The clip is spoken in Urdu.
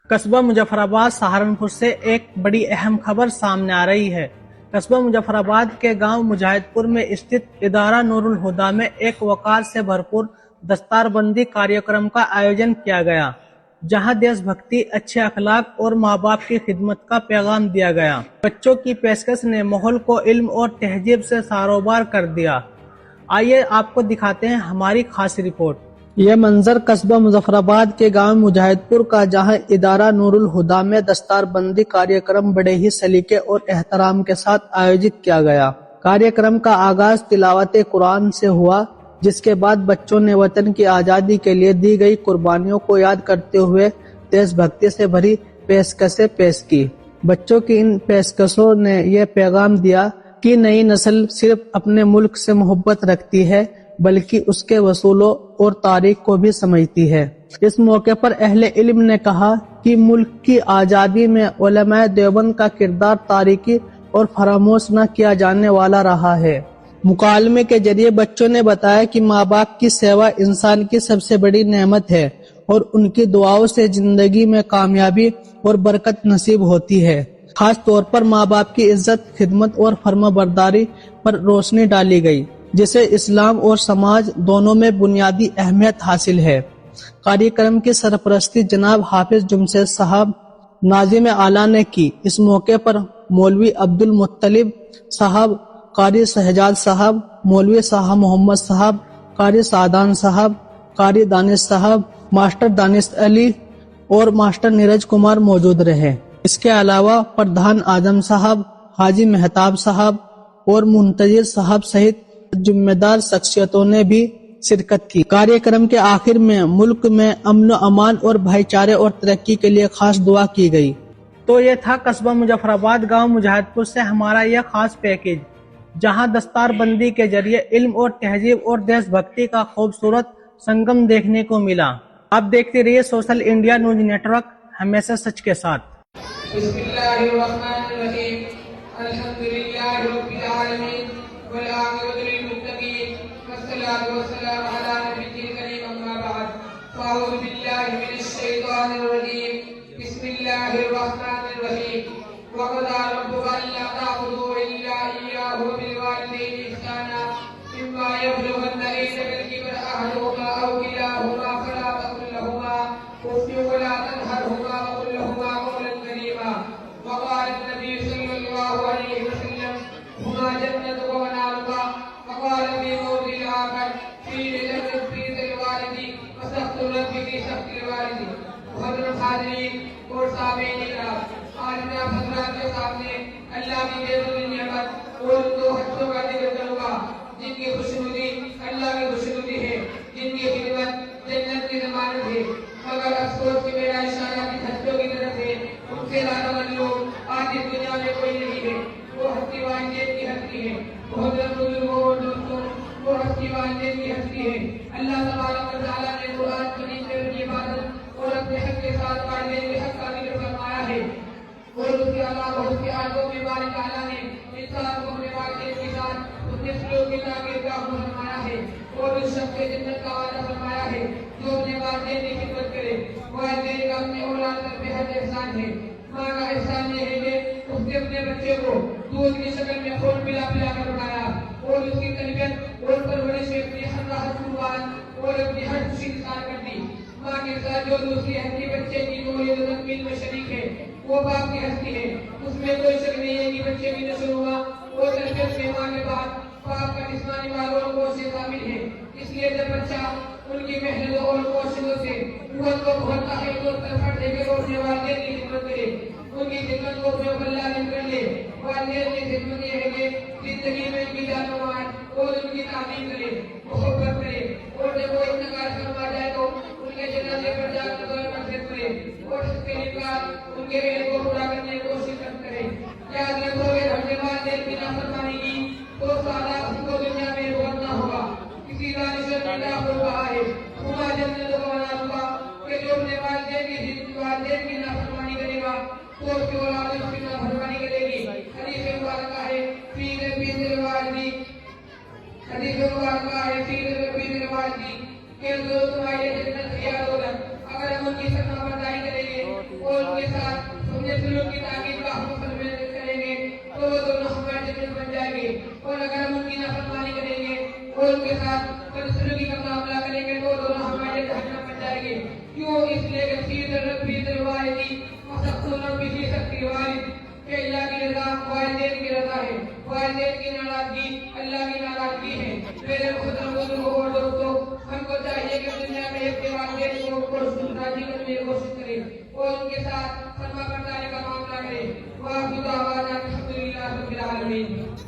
قصبہ مظفرآباد سہارنپور سے ایک بڑی اہم خبر سامنے آ رہی ہے۔ قصبہ مظفرآباد کے گاؤں مجاہد پور میں استھت ادارہ نور الہدا میں ایک وقار سے بھرپور دستار بندی کاریہ کا آیوجن کیا گیا، جہاں دیش بھکتی، اچھے اخلاق اور ماں باپ کی خدمت کا پیغام دیا گیا۔ بچوں کی پیشکش نے ماحول کو علم اور تہذیب سے ساروبار کر دیا۔ آئیے آپ کو دکھاتے ہیں ہماری خاص رپورٹ۔ یہ منظر قصبہ مظفرآباد کے گاؤں مجاہد پور کا، جہاں ادارہ نور الہدا میں دستار بندی کاریہ بڑے ہی سلیقے اور احترام کے ساتھ آیوجت کیا گیا۔ کاریہ کا آغاز تلاوت قرآن سے ہوا، جس کے بعد بچوں نے وطن کی آزادی کے لیے دی گئی قربانیوں کو یاد کرتے ہوئے دیش بھکتی سے بھری پیشکشیں پیش کی۔ بچوں کی ان پیشکشوں نے یہ پیغام دیا کہ نئی نسل صرف اپنے ملک سے محبت رکھتی ہے، بلکہ اس کے اصولوں اور تاریخ کو بھی سمجھتی ہے۔ اس موقع پر اہل علم نے کہا کہ ملک کی آزادی میں علماء دیوبند کا کردار تاریخی اور فراموش نہ کیا جانے والا رہا ہے۔ مکالمے کے ذریعے بچوں نے بتایا کہ ماں باپ کی سیوا انسان کی سب سے بڑی نعمت ہے اور ان کی دعاؤں سے زندگی میں کامیابی اور برکت نصیب ہوتی ہے۔ خاص طور پر ماں باپ کی عزت، خدمت اور فرما برداری پر روشنی ڈالی گئی، جسے اسلام اور سماج دونوں میں بنیادی اہمیت حاصل ہے۔ کاریہ کی سرپرستی جناب حافظ جمشید صاحب ناظم اعلیٰ نے کی۔ اس موقع پر مولوی عبد المطلب صاحب، قاری شہزاد صاحب، مولوی صاحب محمد صاحب، قاری سعدان صاحب، قاری دانش صاحب، ماسٹر دانش علی اور ماسٹر نیرج کمار موجود رہے۔ اس کے علاوہ پردھان اعظم صاحب، حاجی مہتاب صاحب اور منتظر صاحب سہت ذمہ دار شخصیتوں نے بھی شرکت کی۔ کاریہ کے آخر میں ملک میں امن و امان اور بھائی چارے اور ترقی کے لیے خاص دعا کی گئی۔ تو یہ تھا قصبہ مظفرآباد گاؤں مجاہد پور سے ہمارا یہ خاص پیکیج، جہاں دستار بندی کے ذریعے علم اور تہذیب اور دیش بھکتی کا خوبصورت سنگم دیکھنے کو ملا۔ آپ دیکھتے رہیے Social India News Network, ہمیشہ سچ کے ساتھ۔ بسم اللہ الرحمن الرحیم، الحمدللہ رب العالمین، والعاقبۃ للمتقین، والصلاۃ والسلام علی نبی کریم، اما بعد، فاعوذ باللہ من الشیطان الرجیم، بسم اللہ الرحمن الرحیم، وقضى ربك الا تعبدوا الا اياه وبالوالدين احسانا اما يبلغن عندك الكبر احدهما او كلاهما فلا تقل لهما اف ولا تنهرهما وقل لهما قولا كريما وقال النبي صلى الله عليه وسلم هما جنة ونارها وقال في موضع آخر في جنة في الوالد وسخط الرب في سخط الوالد۔ محترم حاضرین اور سامعین کرام، آج میں آپ حضرات کے سامنے اللہ کی بے پناہ نعمت اور ان دو حصوں کا ذکر کروں گا جن کی خوشنودی اللہ کی خوشنودی ہے، جن کی خدمت جنت کی ضمانت ہے، مگر افسوس کہ میرا اشارہ ان ہستیوں کی طرف ہے۔ ان سے زیادہ مطلوب آج اس دنیا میں کوئی نہیں ہے۔ وہ ہستی والدین کی ہستی ہے، محترم بزرگوں اور دوستوں، وہ ہستی والدین کی ہستی ہے۔ اللہ تبارک و تعالیٰ نے قرآن کریم میں اپنی عبادت اور اپنے حق کے ساتھ والدین کے حق کا ذکر فرمایا ہے، اور اس کے علاوہ اس کے آیتوں میں باری تعالیٰ نے انسان کو اپنے والدین کے ساتھ اپنے سلوک کی تعبیر کا حکم فرمایا ہے، اور اس شخص سے جنت کا وعدہ فرمایا ہے جو اپنے والدین کی خدمت کرے۔ والدین کا اپنے اولاد پر بہت احسان ہے۔ ماں کا احسان یہ ہے کہ اس نے اپنے بچے کو دودھ کی شکل میں خون پلا پلا کر بنایا اور اس کی تربیت اور پرورش میں اپنی ہر راحت قربان اور اپنی ہر خوشی نثار کر دی۔ ماں کے ساتھ جو دوسری ہستی بچے کی نوعیت و تکمیل میں شریک ہے، وہ باپ کی ہستی ہے۔ اس میں کوئی شک نہیں ہے کہ بچے کی نشو ہوا اور تربیت میں ماں کے بعد باپ کا جسمانی مال اور کوشش شامل ہے۔ اس لیے جب بچہ ان کی محنتوں اور کوششوں سے قوت کو بہت تحقیق اور طرف دے کے وہ اپنے والدین کی خدمت کرے، ان کی خدمت کو اپنے اوپر لازم کر لے۔ والدین کی خدمت یہ ہے کہ زندگی میں ان کی جان و مال اور ان کی تعلیم کرے، محبت کرے، اور جب وہ انتقال فرما جائے تو ان کے جنازے پر جا کر دعا مرثیت کرے اور اس کے نکال ان کے علم کو پورا کرنے کی کوشش کرے۔ یاد رکھو کہ ہم نے والدین کی نافرمانی کی تو سارا اس کو دنیا میں بہت نہ ہوگا۔ کسی دانش نے کہا ہے ہما جنت و ونارها، کہ جو اپنے والدین کی نافرمانی کرے گا تو اس کی اولاد اس کی نافرمانی کرے گی۔ حدیث مبارکہ ہے فی الوالدی، حدیث مبارکہ ہے فی الوالدی کہ جو تمہاری جنت کی دولت اگر ہم ان کی فرما برداری کریں گے اور ان کے ساتھ سمجھے سلوک کی تاکید کا ہم کریں گے تو وہ دونوں ہمارے جنت بن جائیں گے، اور اگر ہم ان کی نافرمانی کریں گے اور ان کے ساتھ بدسلوکی کا معاملہ کریں گے تو دونوں ہمارے جہنم بن جائیں گے۔ کیوں؟ اس لیے کہ سیدھ ربی الوالدی وسخت ربی سخت الوالد کہ اللہ کی رضا والدین کی رضا ہے، والدین کی ناراضگی اللہ کی ناراضگی ہے۔ میرے بزرگوں اور دوستوں، ہم کو چاہیے کہ دنیا میں اپنے والدین کو راضی کرنے کی کوشش کریں اور ان کے ساتھ فرما برداری کا معاملہ کریں۔ وآخر دعوانا الحمدللہ رب العالمین۔